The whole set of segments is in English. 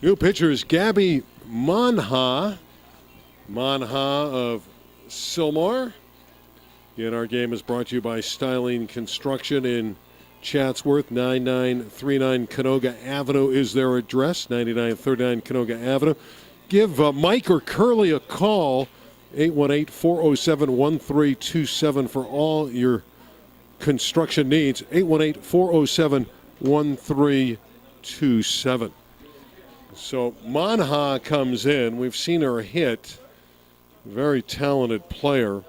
New pitcher is Gabby Manha. Manha of Sylmar. Again, our game is brought to you by Styling Construction in Chatsworth. 9939 Canoga Avenue is their address. 9939 Canoga Avenue. Give Mike or Curly a call. 818-407-1327 for all your construction needs. 818-407-1327. So Manha comes in. We've seen her hit. Very talented player.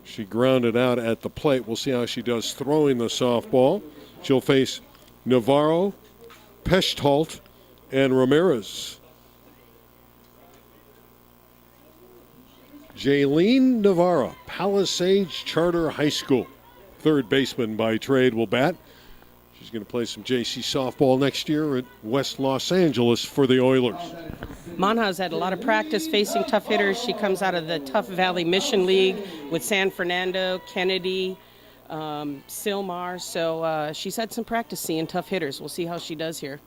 She grounded out at the plate. We'll see how she does throwing the softball. She'll face Navarro, Pechtold, and Ramirez. Jaylene Navarro, Palisades Charter High School. Third baseman by trade, will bat. She's going to play some JC softball next year at West Los Angeles for the Oilers. Manha's had a lot of practice facing tough hitters. She comes out of the Tough Valley Mission League with San Fernando, Kennedy, Sylmar. So she's had some practice seeing tough hitters. We'll see how she does here.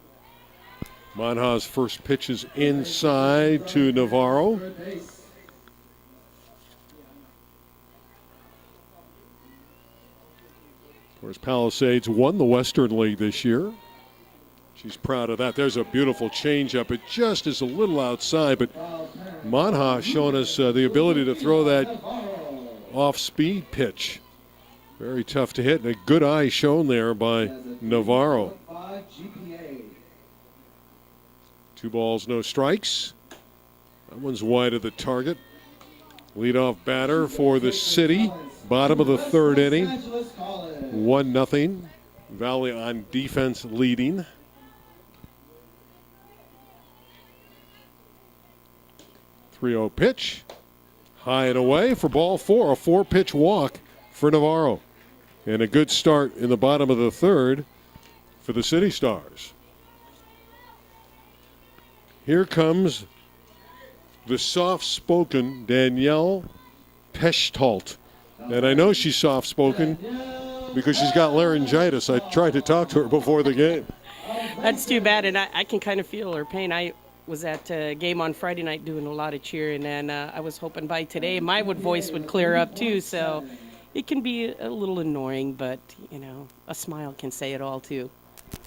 Manha's first pitch is inside to Navarro. Of course, Palisades won the Western League this year. She's proud of that. There's a beautiful changeup. It just is a little outside, but Manha showing us the ability to throw that off-speed pitch. Very tough to hit, and a good eye shown there by Navarro. 2 balls, no strikes. That one's wide of the target. Leadoff batter for the City. Bottom of the third inning. 1-0. Valley on defense leading. 3-0 pitch. High and away for ball 4. A 4-pitch walk for Navarro. And a good start in the bottom of the third for the City Stars. Here comes the soft-spoken Danielle Pechtold. And I know she's soft-spoken because she's got laryngitis. I tried to talk to her before the game. That's too bad, and I can kind of feel her pain. I was at a game on Friday night doing a lot of cheering, and I was hoping by today my voice would clear up too. So it can be a little annoying, but, you know, a smile can say it all too.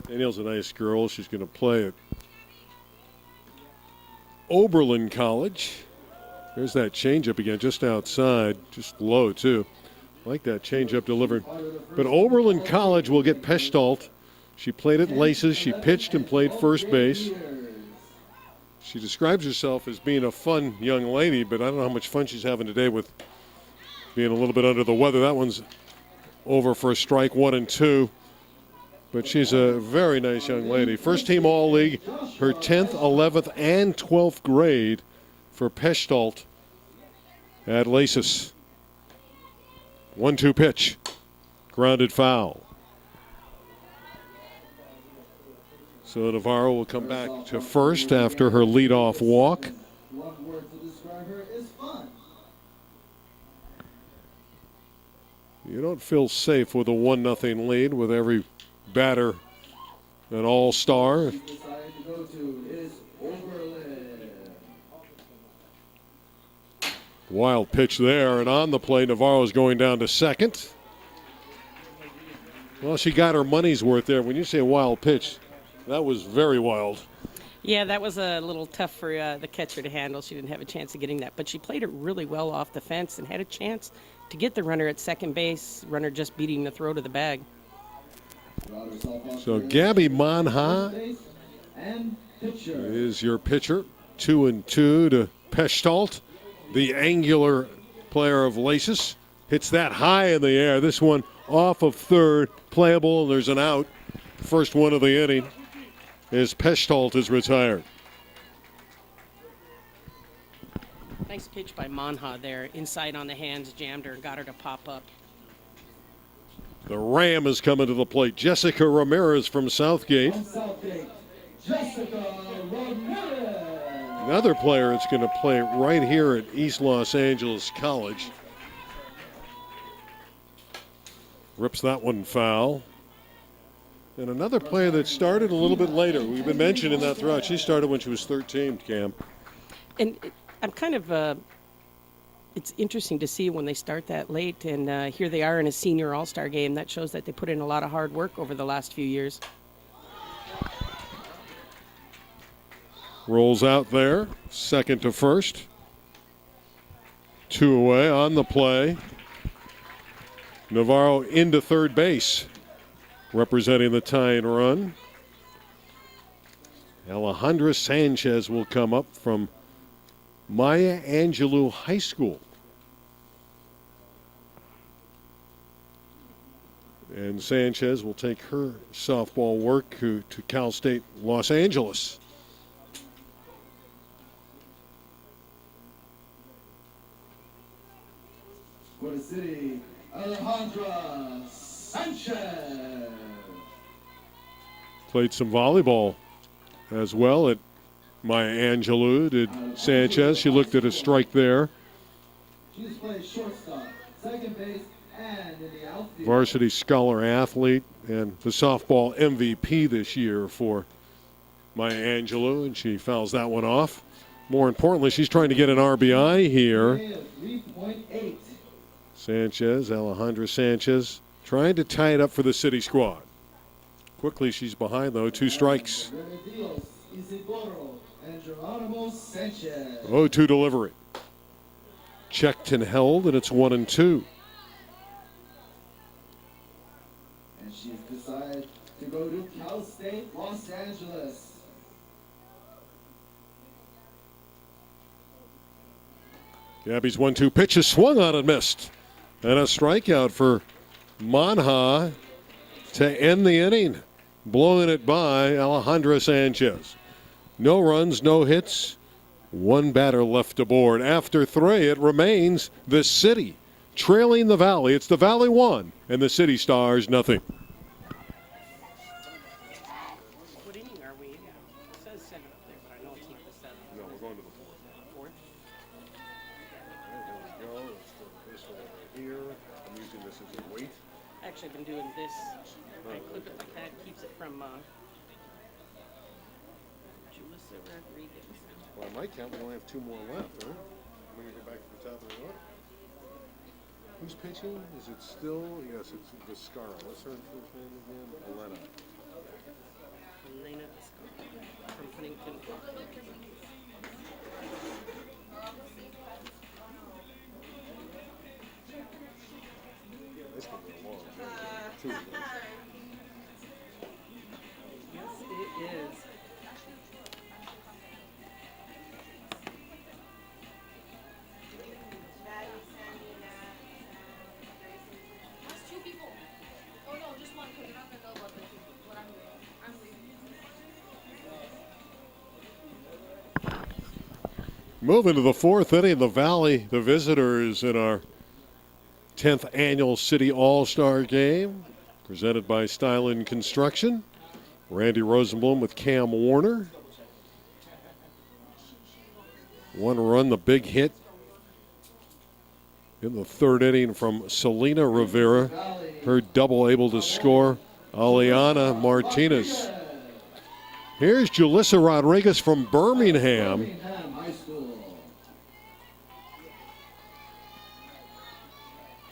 Danielle's a nice girl. She's going to play at Oberlin College. There's that changeup again, just outside, just low too. Like that changeup delivered. But Oberlin College will get Pechtold. She played at Laces. She pitched and played first base. She describes herself as being a fun young lady, but I don't know how much fun she's having today with being a little bit under the weather. That one's over for a strike, 1-2. But she's a very nice young lady. First team All-League, her 10th, 11th, and 12th grade for Pechtold at Laces. 1-2 pitch. Grounded foul. So Navarro will come back to first after her leadoff walk. One word to describe her is fun. You don't feel safe with a 1-0 lead with every batter an all-star. Decided to go to is Oberlin. Wild pitch there, and on the play, Navarro's going down to second. Well, she got her money's worth there. When you say a wild pitch, that was very wild. Yeah, that was a little tough for the catcher to handle. She didn't have a chance of getting that, but she played it really well off the fence and had a chance to get the runner at second base. Runner just beating the throw to the bag. So Gabby Manha is your pitcher. 2-2 to Pechtold, the angular player of Laces. Hits that high in the air. This one off of third, playable, and there's an out. First one of the inning as Pechtold is retired. Nice pitch by Manha there. Inside on the hands, jammed her, got her to pop up. The Ram is coming to the plate. Jessica Ramirez from Southgate. Jessica Ramirez. Another player that's going to play right here at East Los Angeles College. Rips that one foul. And another player that started a little bit later. We've been mentioning that throughout. She started when she was 13, Cam. And I'm kind of, it's interesting to see when they start that late, and here they are in a senior all-star game. That shows that they put in a lot of hard work over the last few years. Rolls out there, second to first. 2 away on the play. Navarro into third base, representing the tying run. Alejandra Sanchez will come up from Maya Angelou High School. And Sanchez will take her softball work to Cal State Los Angeles. For the city, Alejandra Sanchez. Played some volleyball as well at Maya Angelou, did Sanchez. She looked at a strike there. She's played shortstop, second base, and in the outfield. Varsity scholar athlete and the softball MVP this year for Maya Angelou, and she fouls that one off. More importantly, she's trying to get an RBI here. 3.8. Sanchez, Alejandra Sanchez, trying to tie it up for the city squad. Quickly, she's behind, though, 2 strikes. Remedios, Isidoro, and Geronimo Sanchez. 0-2 delivery. Checked and held, and it's 1-2. And she's decided to go to Cal State Los Angeles. Gabby's 1-2 pitch is swung on and missed. And a strikeout for Manha to end the inning. Blowing it by Alejandra Sanchez. No runs, no hits. 1 batter left aboard. After 3, it remains the city trailing the Valley. It's the Valley 1 and the City Stars nothing. What inning are we in? It says 7 up there, but I know it's not the 7. No, we're going to the 4th. 4th? There we go. Let's put this one over here. I'm using this as a weight. Actually, I've been doing this. I clip it like that, keeps it from Julissa Rodriguez. Well, on my count, we only have 2 more left, right? Let me go back to the top of the order. Who's pitching? Is it still? Yes, it's Viscara. What's her first name again? Elena. Elena from Huntington. This could be a long game. 2 of those. Yes, it is. That's 2 people. Oh no, just 1 because you're not gonna know about what I'm doing. I'm leaving. Moving to the 4th inning, the Valley, the visitors in our 10th annual City All-Star Game, presented by Stylen Construction. Randy Rosenblum with Cam Warner. 1 run, the big hit in the 3rd inning from Selena Rivera. Her double able to score Aliana Martinez. Here's Julissa Rodriguez from Birmingham. Birmingham High School.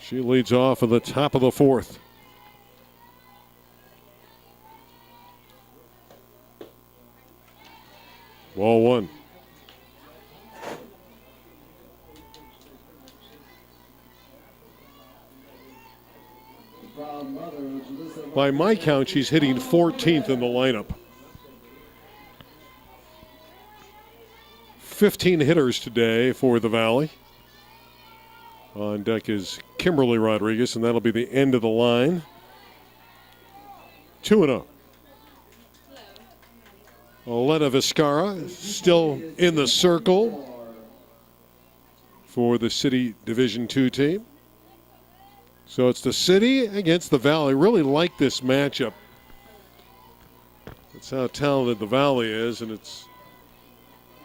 She leads off at the top of the 4th. Ball 1. The proud mother of Julissa By my count, she's hitting 14th in the lineup. 15 hitters today for the Valley. On deck is Kimberly Rodriguez, and that'll be the end of the line. 2-0. Elena Viscara still in the circle for the City Division II team. So it's the City against the Valley. Really like this matchup. That's how talented the Valley is, and it's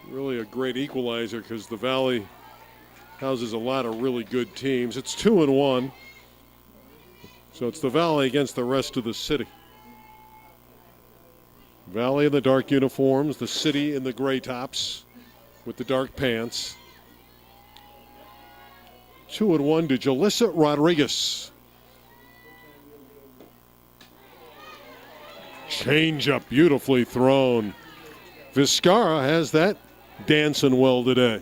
really a great equalizer because the Valley houses a lot of really good teams. It's 2-1. So it's the Valley against the rest of the City. Valley in the dark uniforms, the city in the gray tops with the dark pants. 2-1 to Jalissa Rodriguez. Change up, beautifully thrown. Vizcarra has that dancing well today.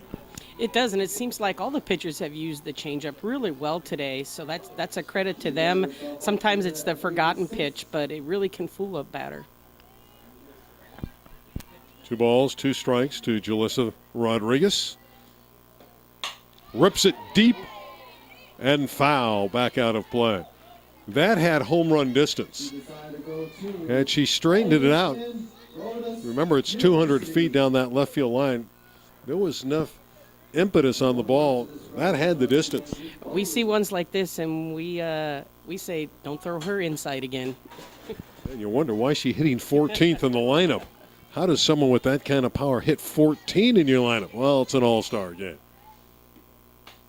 It does, and it seems like all the pitchers have used the changeup really well today, so that's a credit to them. Sometimes it's the forgotten pitch, but it really can fool a batter. 2 balls, 2 strikes to Jalissa Rodriguez. Rips it deep and foul, back out of play. That had home run distance. Had she straightened it out, remember it's 200 feet down that left field line, there was enough impetus on the ball. That had the distance. We see ones like this, and we say, don't throw her inside again. And you wonder why she's hitting 14th in the lineup. How does someone with that kind of power hit 14 in your lineup? Well, it's an all-star game.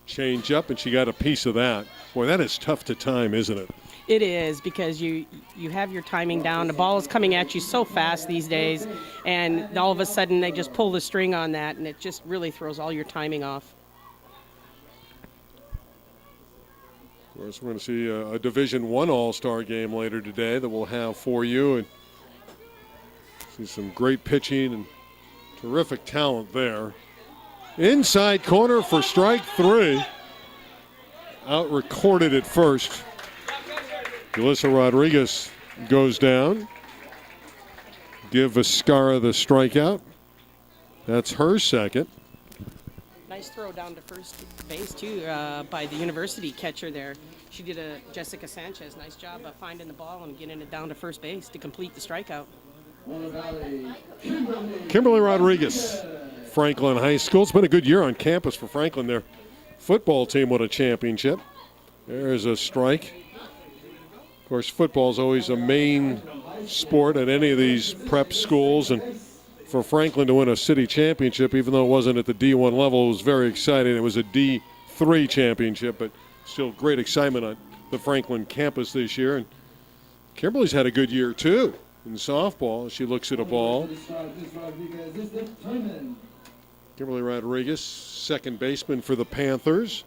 Change up, and she got a piece of that. Boy, that is tough to time, isn't it? It is, because you have your timing down. The ball is coming at you so fast these days, and all of a sudden they just pull the string on that, and it just really throws all your timing off. Of course, we're going to see a Division I All-Star game later today that we'll have for you. And see some great pitching and terrific talent there. Inside corner for strike 3. Out recorded at first. Jalissa Rodriguez goes down. Give Vizcarra the strikeout. That's her second. Nice throw down to first base, too, by the university catcher there. She did Jessica Sanchez. Nice job of finding the ball and getting it down to first base to complete the strikeout. Kimberly Rodriguez, Franklin High School. It's been a good year on campus for Franklin. Their football team won a championship. There's a strike. Of course, football is always a main sport at any of these prep schools, and for Franklin to win a city championship, even though it wasn't at the D1 level, it was very exciting. It was a D3 championship, but still great excitement on the Franklin campus this year. And Kimberly's had a good year, too, in softball. She looks at a ball. Kimberly Rodriguez, second baseman for the Panthers.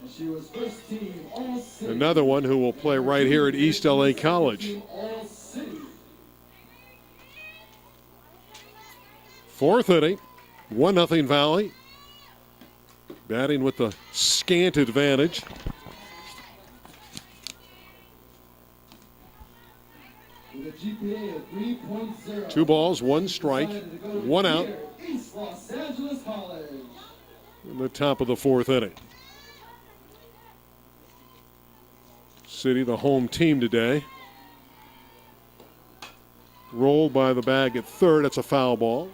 She was first team All-City. Another one who will play right here at East LA College. All-City. Fourth inning, 1-0 Valley. Batting with the scant advantage. With a GPA of 3.0. 2 balls, 1 strike, 1 out East Los Angeles College. in the top of the 4th inning. City, the home team today. Rolled by the bag at third. That's a foul ball.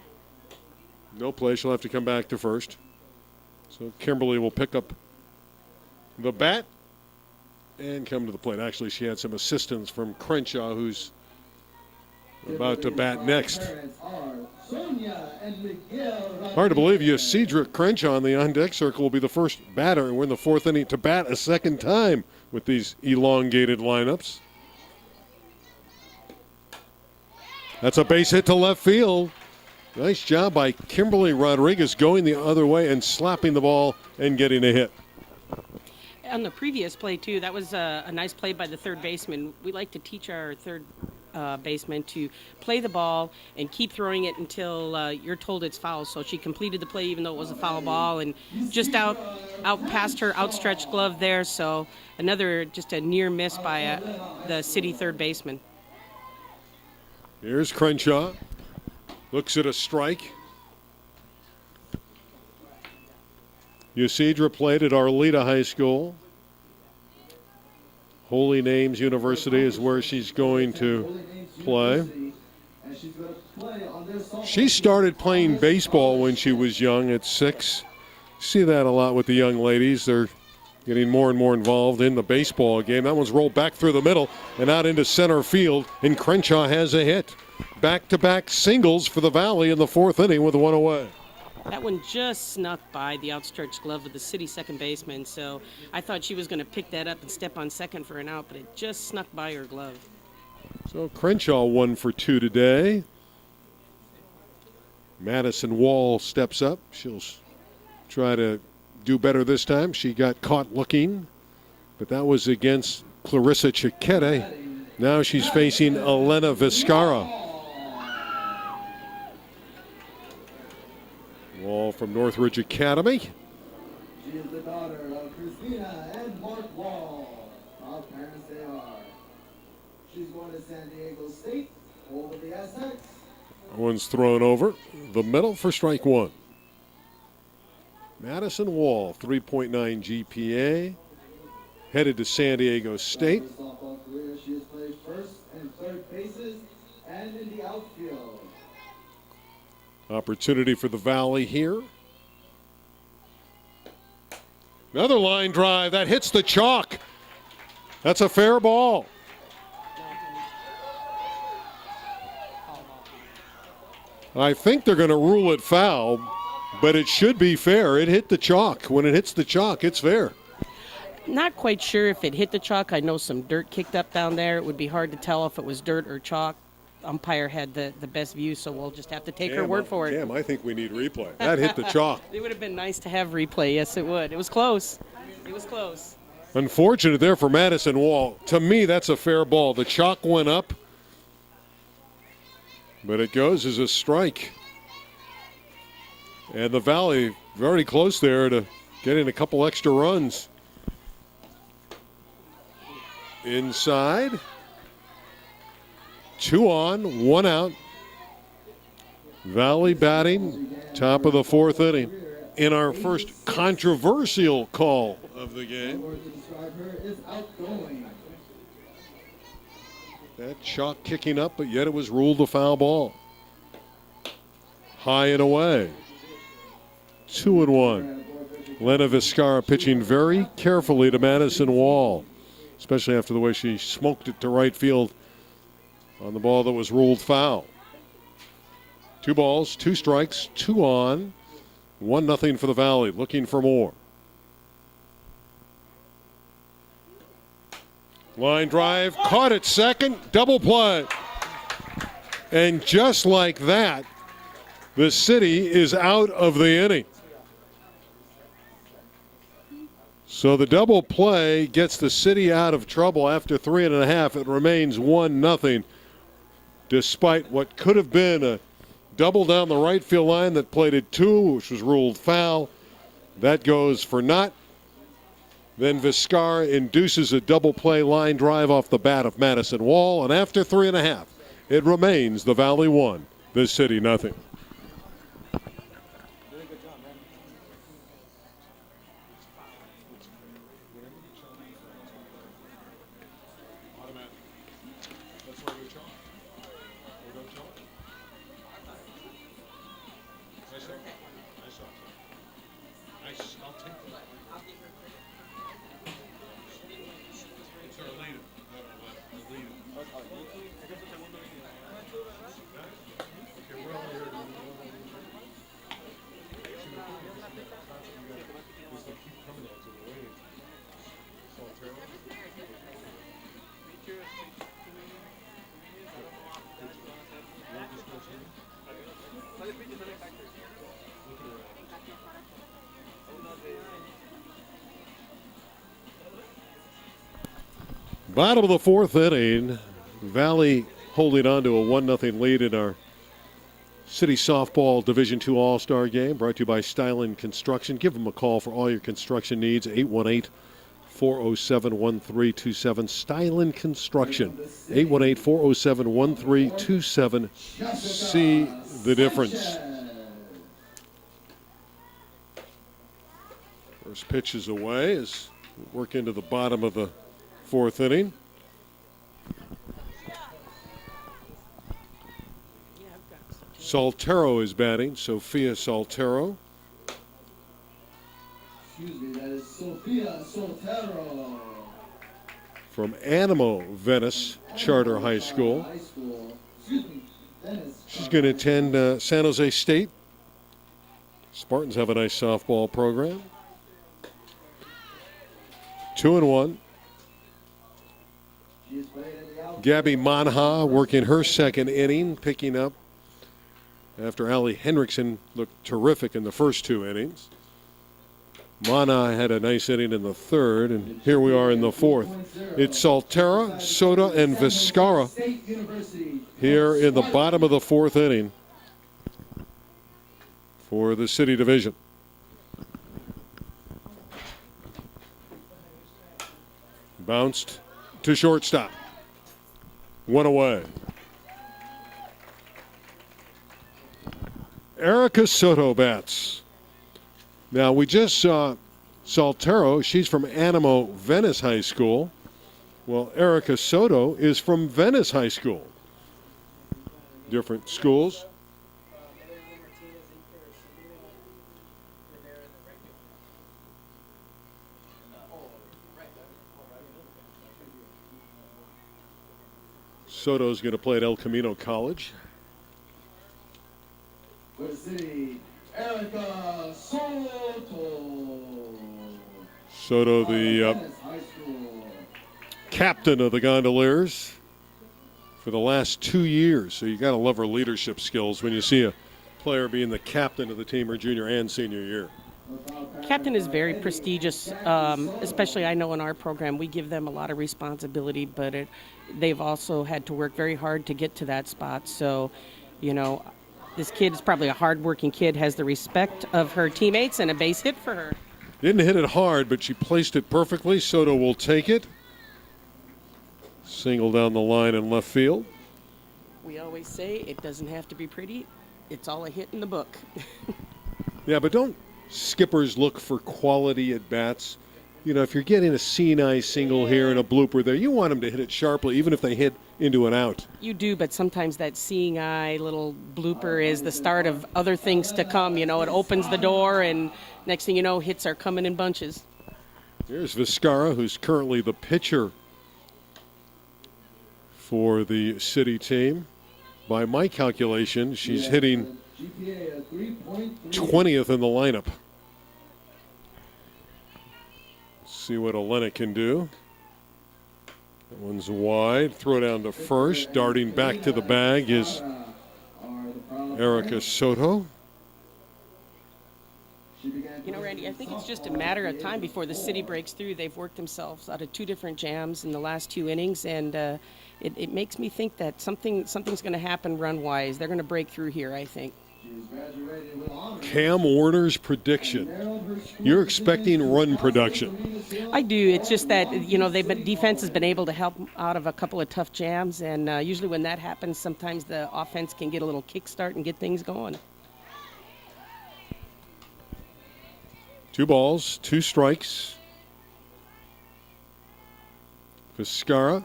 No play. She'll have to come back to first. So Kimberly will pick up the bat and come to the plate. Actually, she had some assistance from Crenshaw, who's about to bat next. Hard to believe Cedric Crenshaw in the on-deck circle will be the first batter, and we're in the 4th inning to bat a second time with these elongated lineups. That's a base hit to left field. Nice job by Kimberly Rodriguez going the other way and slapping the ball and getting a hit. On the previous play, too, that was a nice play by the third baseman. We like to teach our third baseman to play the ball and keep throwing it until you're told it's foul. So she completed the play even though it was a foul ball and just out past her outstretched glove there. So another just a near miss by the city third baseman. Here's Crenshaw. Looks at a strike. Ysidra played at Arleta High School. Holy Names University is where she's going to play. She started playing baseball when she was young at 6. See that a lot with the young ladies. They're getting more and more involved in the baseball game. That one's rolled back through the middle and out into center field, and Crenshaw has a hit. Back-to-back singles for the Valley in the 4th inning with 1 away. That one just snuck by the outstretched glove of the city second baseman, so I thought she was going to pick that up and step on second for an out, but it just snuck by her glove. So Crenshaw 1 for 2 today. Madison Wall steps up. She'll try to do better this time. She got caught looking, but that was against Clarissa Chiquette. Now she's facing Elena Vizcarra. Wall from Northridge Academy. She is the daughter of Christina and Mark Wall. How parents they are. She's going to San Diego State, home of the Aztecs. One's thrown over the middle for strike one. Madison Wall, 3.9 GPA, headed to San Diego State. In her softball career, she has played first and third bases and in the outfield. Opportunity for the Valley here. Another line drive that hits the chalk. That's a fair ball. I think they're going to rule it foul, but it should be fair. It hit the chalk. When it hits the chalk, it's fair. Not quite sure if it hit the chalk. I know some dirt kicked up down there. It would be hard to tell if it was dirt or chalk. Umpire had the best view, so we'll just have to take her word for it. Damn, I think we need replay. That hit the chalk. It would have been nice to have replay. Yes, it would. It was close. It was close. Unfortunate there for Madison Wall. To me, that's a fair ball. The chalk went up, but it goes as a strike. And the Valley very close there to getting a couple extra runs. Inside. 2 on, 1 out. Valley batting, top of the 4th inning. In our first controversial call of the game. The word to describe her is outgoing. That chalk kicking up, but yet it was ruled a foul ball. High and away. 2-1. Lena Vizcarra pitching very carefully to Madison Wall, especially after the way she smoked it to right field on the ball that was ruled foul. 2 balls, 2 strikes, 2 on, 1-0 for the Valley, looking for more. Line drive, caught at second, double play. And just like that, the City is out of the inning. So the double play gets the City out of trouble after 3.5. It remains 1-0, despite what could have been a double down the right field line that plated 2, which was ruled foul. That goes for naught. Then Vizcarra induces a double play line drive off the bat of Madison Wall, and after 3.5, it remains the Valley 1, the City nothing. Bottom of the 4th inning, Valley holding on to a 1-0 lead in our City Softball Division II All-Star Game, brought to you by Stylen Construction. Give them a call for all your construction needs, 818-407-1327. Stylen Construction, 818-407-1327. See the difference. First pitch is away as we work into the bottom of the 4th inning. Soltero is batting. Sophia Soltero. Excuse me, that is Sophia Soltero. From Animo Venice Charter High School. Excuse me, Venice. She's going to attend San Jose State. Spartans have a nice softball program. 2-1. Gabby Manha working her second inning, picking up after Allie Hendrickson looked terrific in the first 2 innings. Mana had a nice inning in the third, and here we are in the fourth. It's Soltera, Soda, and Vizcarra here in the bottom of the fourth inning for the City Division. Bounced to shortstop. 1 away. Erica Soto bats. Now, we just saw Soltero. She's from Animo Venice High School. Well, Erica Soto is from Venice High School. Different schools. Soto's going to play at El Camino College. For the City, Erica Soto. Soto, the captain of the Gondoliers for the last 2 years. So you got to love her leadership skills when you see a player being the captain of the team her junior and senior year. Captain is very prestigious, especially I know in our program we give them a lot of responsibility, but they've also had to work very hard to get to that spot. So, you know, this kid is probably a hard-working kid, has the respect of her teammates, and a base hit for her. Didn't hit it hard, but she placed it perfectly. Soto will take it. Single down the line in left field. We always say it doesn't have to be pretty. It's all a hit in the book. Yeah, but don't skippers look for quality at bats? You know, if you're getting a seeing-eye single here and a blooper there, you want them to hit it sharply, even if they hit into an out. You do, but sometimes that seeing eye little blooper is the start of other things to come. You know, it opens the door, and next thing you know, hits are coming in bunches. Here's Vizcarra, who's currently the pitcher for the City team. By my calculation, she's hitting 20th in the lineup. See what Elena can do. That one's wide. Throw down to first. Darting back to the bag is Erica Soto. You know, Randy, I think it's just a matter of time before the City breaks through. They've worked themselves out of 2 different jams in the last 2 innings, and it makes me think that something's going to happen run-wise. They're going to break through here, I think. Cam Warner's prediction. You're expecting run production. I do. It's just that, you know, defense has been able to help out of a couple of tough jams, and usually when that happens, sometimes the offense can get a little kickstart and get things going. 2 balls, 2 strikes. Vizcarra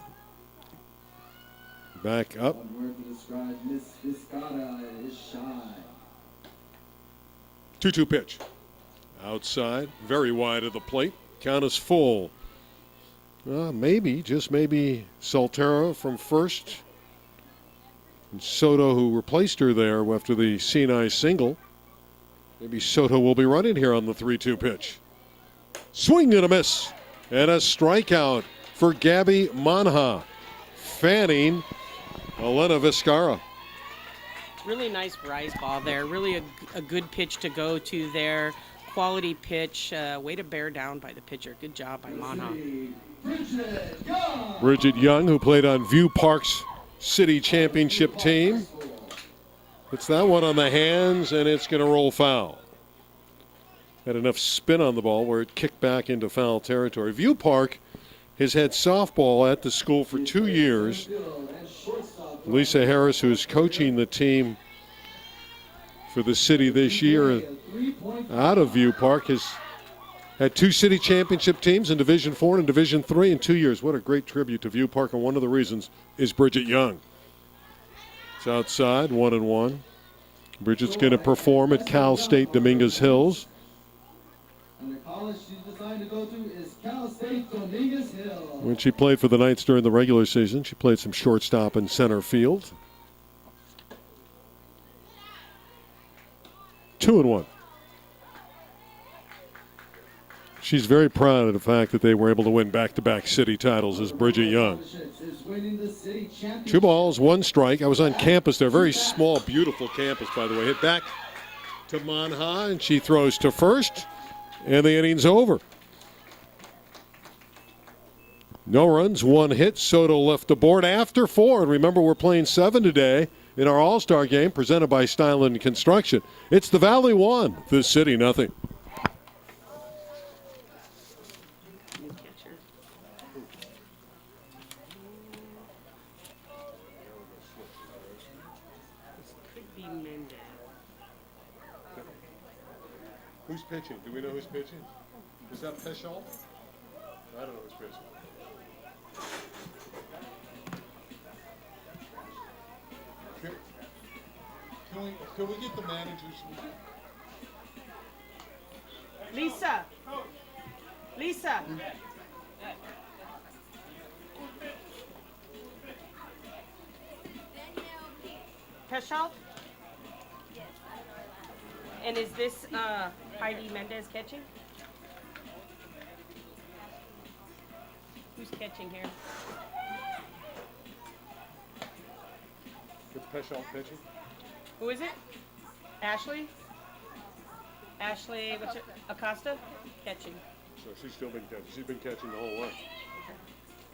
back up. 2-2 pitch. Outside, very wide of the plate. Count is full. Maybe, just maybe, Soltera from first. And Soto, who replaced her there after the Sinai single. Maybe Soto will be running here on the 3-2 pitch. Swing and a miss. And a strikeout for Gabby Manha. Fanning Elena Vizcarra. Really nice rise ball there. Really a good pitch to go to there. Quality pitch. Way to bear down by the pitcher. Good job by Manha. Bridget Young, who played on View Park's City Championship team. It's that one on the hands, and it's going to roll foul. Had enough spin on the ball where it kicked back into foul territory. View Park has had softball at the school for 2 years. Lisa Harris, who's coaching the team for the City this year out of View Park, has had 2 City Championship teams in Division 4 and Division 3 in 2 years. What a great tribute to View Park, and one of the reasons is Bridget Young. It's outside, 1-1. Bridget's going to perform at Cal State Dominguez Hills. And the college she's decided to go to is Cal State Dominguez Hills. When she played for the Knights during the regular season, she played some shortstop and center field. 2-1. She's very proud of the fact that they were able to win back-to-back city titles as Bridget Young. Is winning the city 2 championship. balls, 1 strike. I was on campus there. Very small, beautiful campus, by the way. Hit back to Manha, and she throws to first, and the inning's over. No runs, 1 hit. Soto left the board after 4. And remember, we're playing 7 today in our All-Star game presented by Styland Construction. It's the Valley 1, the City nothing. Catcher. This could be Mendez. Who's pitching? Do we know who's pitching? Is that Peschel? I don't know who's pitching. Can we get the managers? Lisa. Lisa. Peschel? And is this Heidi Mendez catching? Who's catching here? It's Peschel pitching. Who is it? Ashley? Ashley, what's it? Acosta? Catching. So she's still been catching. She's been catching the whole way.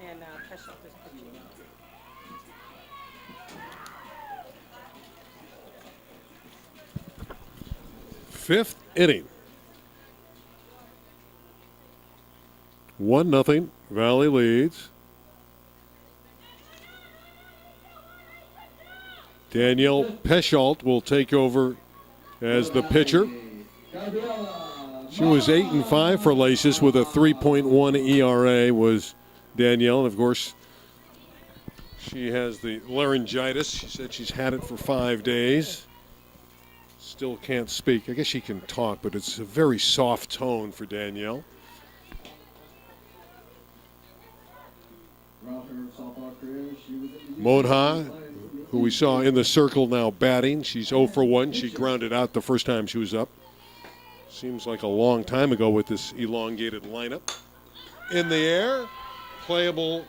And Peschel is pitching. 5th inning. 1-0. Valley leads. Danielle Peschalt will take over as the pitcher. She was 8-5 for Laces with a 3.1 ERA was Danielle. And, of course, she has the laryngitis. She said she's had it for 5 days. Still can't speak. I guess she can talk, but it's a very soft tone for Danielle. Monha, who we saw in the circle now batting. She's 0 for 1. She grounded out the first time she was up. Seems like a long time ago with this elongated lineup. In the air, playable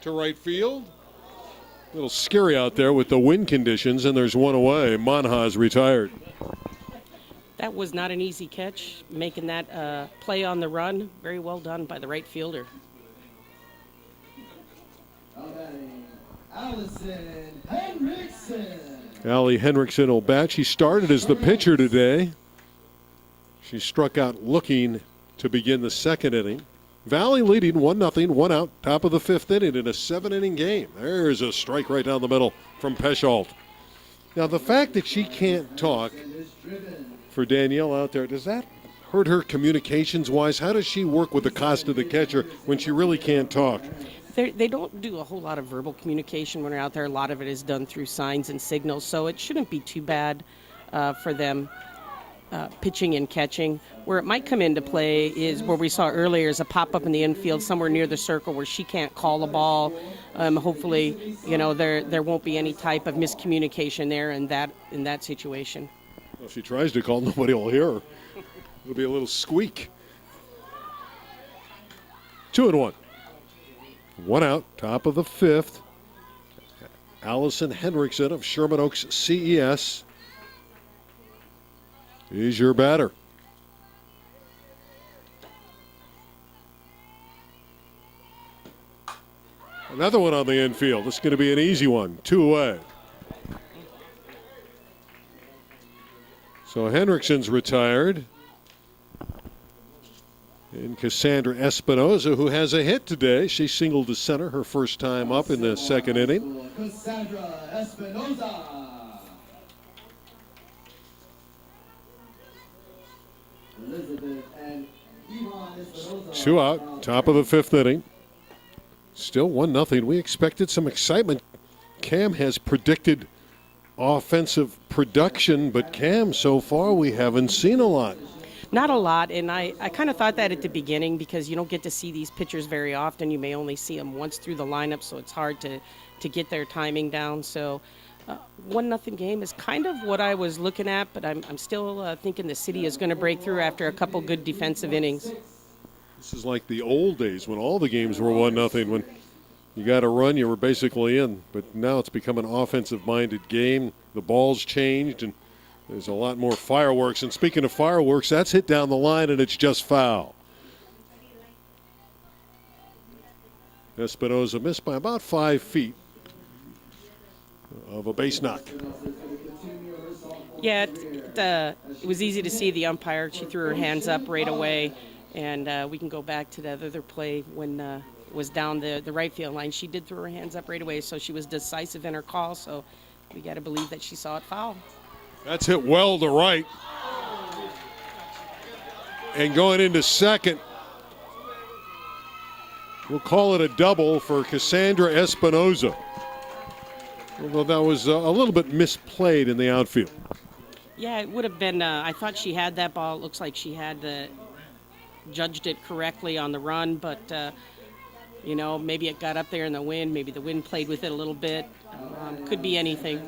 to right field. A little scary out there with the wind conditions, and there's 1 away. Monha's retired. That was not an easy catch, making that play on the run. Very well done by the right fielder. Allison Henriksen. Allie Henriksen will bat. She started as the pitcher today. She struck out looking to begin the 2nd inning. Valley leading 1-0, 1 out, top of the 5th inning in a 7-inning game. There's a strike right down the middle from Peschalt. Now, the fact that she can't talk for Danielle out there, does that hurt her communications-wise? How does she work with Acosta, the catcher, when she really can't talk? They don't do a whole lot of verbal communication when they're out there. A lot of it is done through signs and signals, so it shouldn't be too bad for them pitching and catching. Where it might come into play is where we saw earlier is a pop-up in the infield somewhere near the circle where she can't call a ball. Hopefully, there won't be any type of miscommunication there in that situation. Well, if she tries to call, nobody will hear her. It'll be a little squeak. 2-1. 1 out, top of the 5th. Allison Henriksen of Sherman Oaks CES is your batter. Another one on the infield. This is going to be an easy one. 2 away. So Henriksen's retired. And Cassandra Espinoza, who has a hit today. She singled to center her first time up in the 2nd inning. Cassandra Espinoza. Elizabeth and Yvonne Espinoza. 2 out, top of the 5th inning. Still 1-0. We expected some excitement. Cam has predicted offensive production, but Cam, so far, we haven't seen a lot. Not a lot, and I kind of thought that at the beginning because you don't get to see these pitchers very often. You may only see them once through the lineup, so it's hard to get their timing down. So 1-0 game is kind of what I was looking at, but I'm still thinking the city is going to break through after a couple good defensive innings. This is like the old days when all the games were 1-0. When you got a run, you were basically in. But now it's become an offensive-minded game. The ball's changed, and there's a lot more fireworks. And speaking of fireworks, that's hit down the line, and it's just foul. Espinoza missed by about 5 feet of a base knock. Yeah, it was easy to see the umpire. She threw her hands up right away, and we can go back to that other play when it was down the right field line. She did throw her hands up right away, so she was decisive in her call, so we got to believe that she saw it foul. That's hit well to right. And going into second, we'll call it a double for Cassandra Espinoza. Although that was a little bit misplayed in the outfield. Yeah, it would have been. I thought she had that ball. It looks like she had judged it correctly on the run, but maybe it got up there in the wind. Maybe the wind played with it a little bit. Could be anything.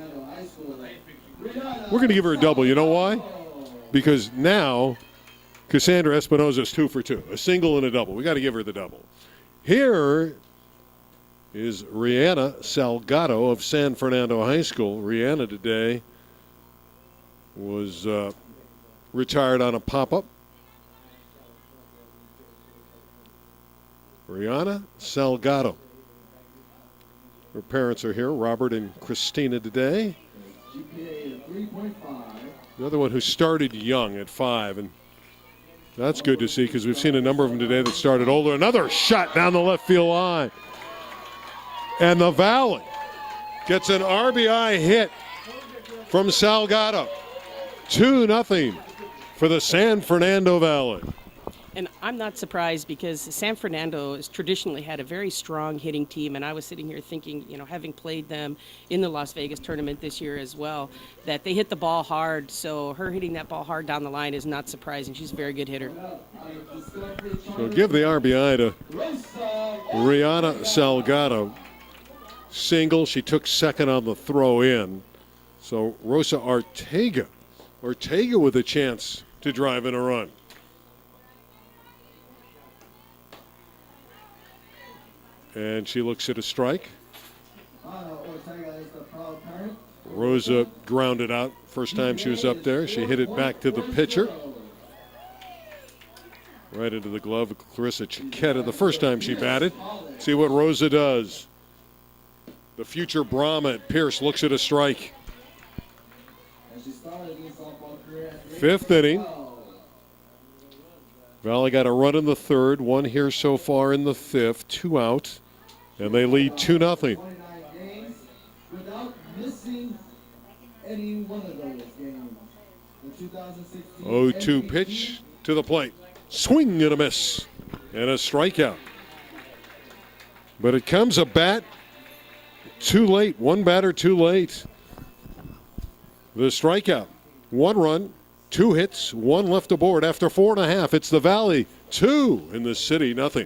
We're going to give her a double. You know why? Because now Cassandra Espinoza is 2 for 2, a single and a double. We got to give her the double. Here is Rihanna Salgado of San Fernando High School. Rihanna today was retired on a pop-up. Rihanna Salgado. Her parents are here, Robert and Christina today. The other one who started young at 5, and that's good to see because we've seen a number of them today that started older. Another shot down the left field line. And the Valley gets an RBI hit from Salgado. 2-0 for the San Fernando Valley. And I'm not surprised because San Fernando has traditionally had a very strong hitting team, and I was sitting here thinking, having played them in the Las Vegas tournament this year as well, that they hit the ball hard. So her hitting that ball hard down the line is not surprising. She's a very good hitter. So give the RBI to Rihanna Salgado. Single. She took second on the throw in. So Rosa Ortega with a chance to drive in a run. And she looks at a strike. Rosa grounded out first time she was up there. She hit it back to the pitcher. Right into the glove of Clarissa Chiquetta the first time she batted. See what Rosa does. The future Brahma at Pierce looks at a strike. 5th inning. Valley got a run in the 3rd, 1 here so far in the 5th, 2 out, and they lead 2-0. Any one of those games. The 2016 0-2 pitch to the plate. Swing and a miss. And a strikeout. But it comes a bat too late. One batter too late. The strikeout. 1 run, 2 hits, 1 left aboard after 4.5. It's the Valley 2 in the City, 0.